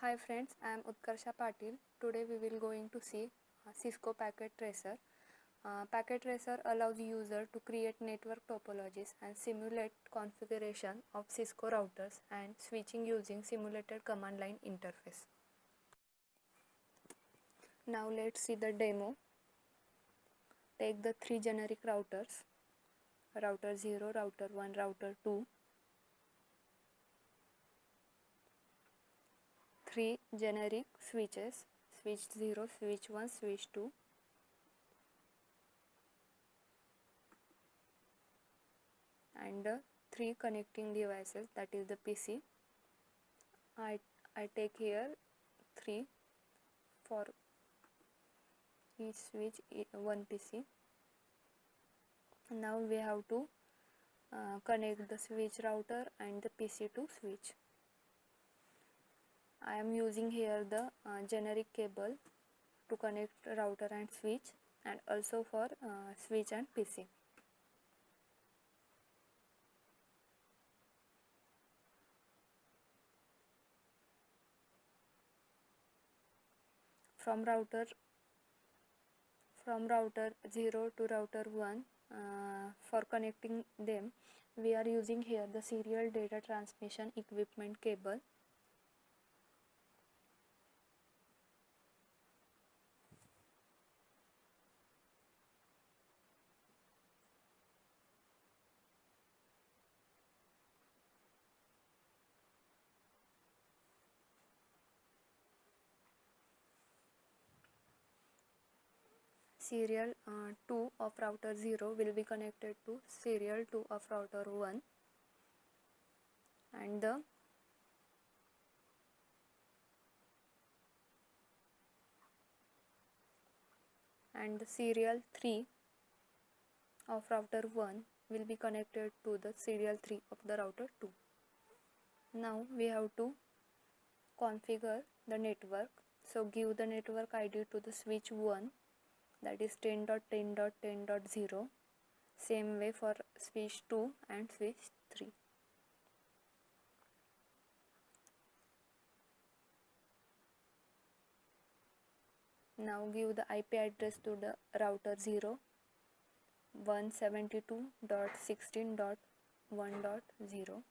Hi friends, I am Utkarsha Patil. Today we will going to see Cisco Packet Tracer. Packet Tracer allows user to create network topologies and simulate configuration of Cisco routers and switching using simulated command line interface. Now let's see the demo. Take the three generic routers, router 0, router 1, router 2. Three generic switches, switch 0, switch 1, switch 2. And three connecting devices, that is the PC. I take here 3 for each switch, one PC. Now we have to connect the switch router and the PC to switch. I am using here the generic cable to connect router and switch, and also for switch and PC. From router 0 to router 1, for connecting them, we are using here the serial data transmission equipment cable. Serial 2 of router 0 will be connected to serial 2 of router 1, and the serial 3 of router 1 will be connected to the serial 3 of the router 2. Now we have to configure the network. So give the network ID to the switch 1, that is 10.10.10.0. Same way for switch 2 and switch 3. Now give the IP address to the router 0, 172.16.1.0,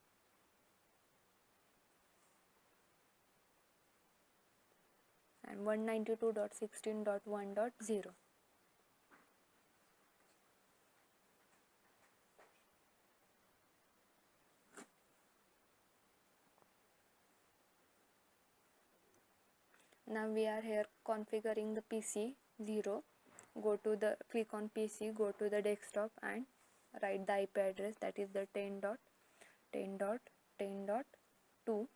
and 192.16.1.0. Now we are here configuring the PC 0. Click on PC, go to the desktop and write the IP address, that is the 10.10.10.2.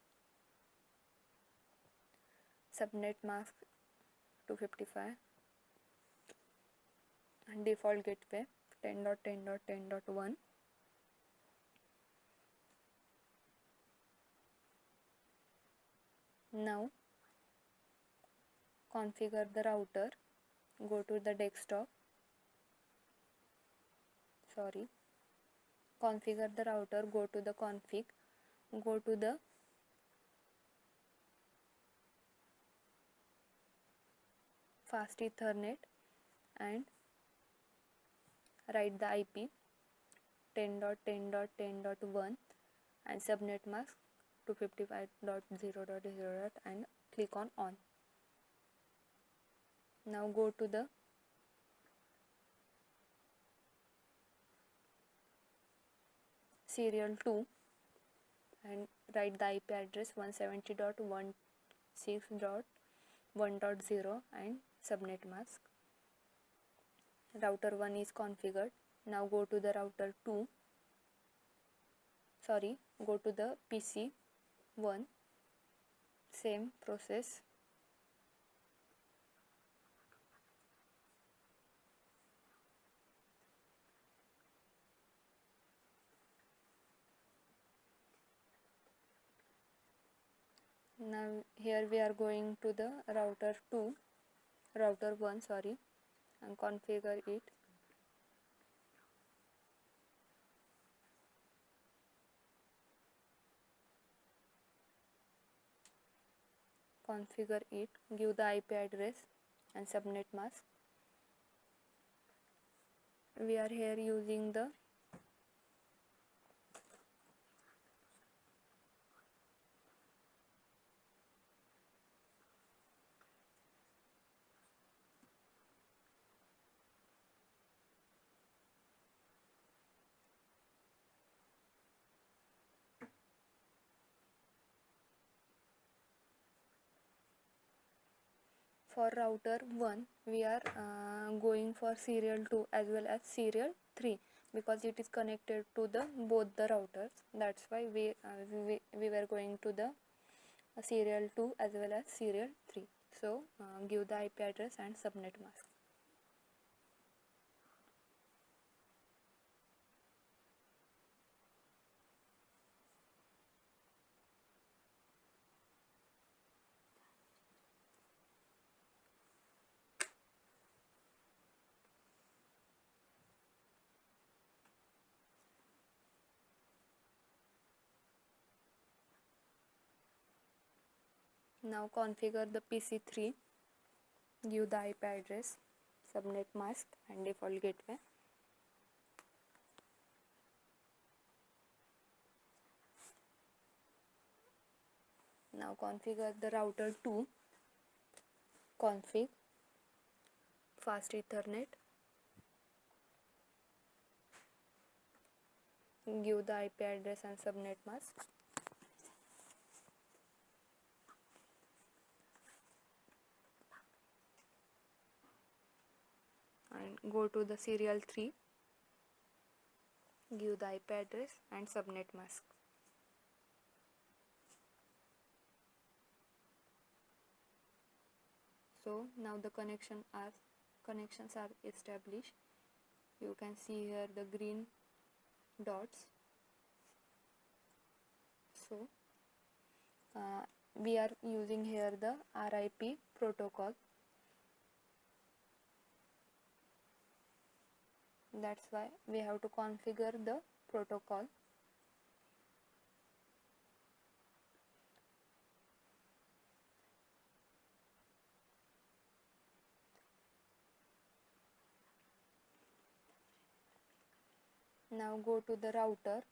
Subnet mask 255 and default gateway 10.10.10.1. Now configure the router, go to the desktop, configure the router, go to the config, go to the fast Ethernet and write the IP 10.10.10.1 and subnet mask 255.0.0 and click on on. Now go to the serial 2 and write the IP address 170.16.1.0 and subnet mask. Router 1 is configured. Now go to the router 2, go to the PC 1, same process. Now here we are going to the router 1 and configure it. configure it, give the IP address and subnet mask. We are here using the for router 1 we are going for serial 2 as well as serial 3 because it is connected to the both the routers. That's why we were going to the serial 2 as well as serial 3. So give the IP address and subnet mask. Now configure the PC3, give the IP address, subnet mask and default gateway. Now configure the router 2, config, fast Ethernet, give the IP address and subnet mask. And go to the serial 3, give the IP address and subnet mask. So now the connections are established. You can see here the green dots. So we are using here the RIP protocol. That's why we have to configure the protocol. Now go to the router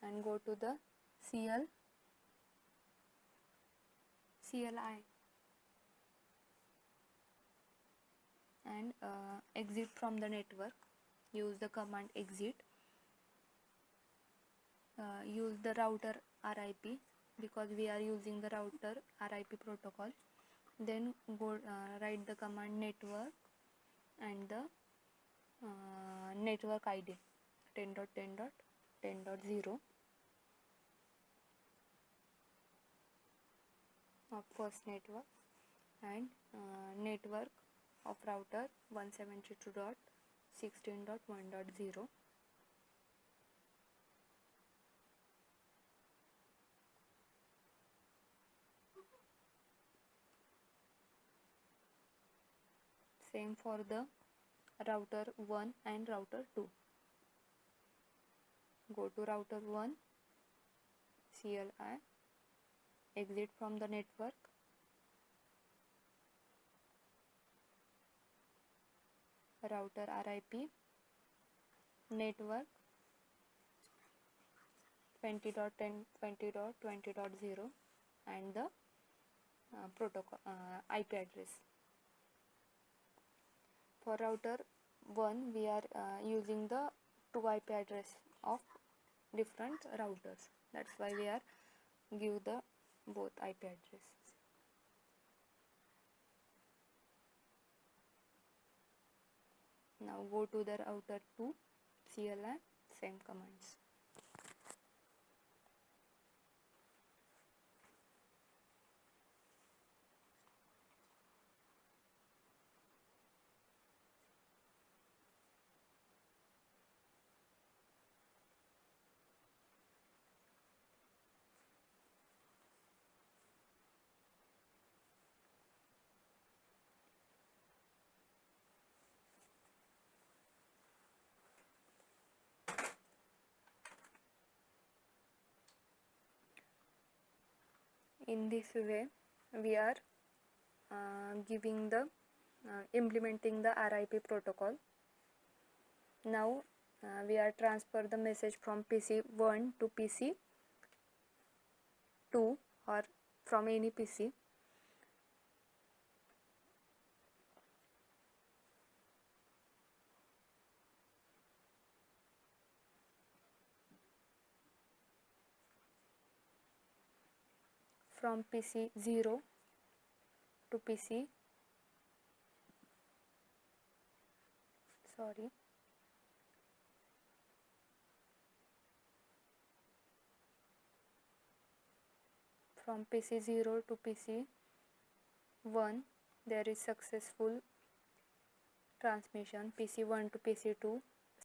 and go to the CLI and exit from the network. Use the command exit. Use the router RIP because we are using the router RIP protocol. Then go write the command network and the network ID 10.10.10.0 of first network and network of router 172.16.1.0. Same for the router 1 and router 2. Go to router 1, CLI, exit from the network, router RIP, network 20.10.20.20.0 and the protocol IP address. For router 1 we are using the 2 IP address of different routers. That's why we are give the both IP address. Now go to the router 2, CLI, same commands. In this way we are giving the implementing the RIP protocol. Now we are transfer the message from PC1 to PC2 or from any PC. From PC0 to PC sorry from PC0 to PC1 there is successful transmission. PC1 to PC2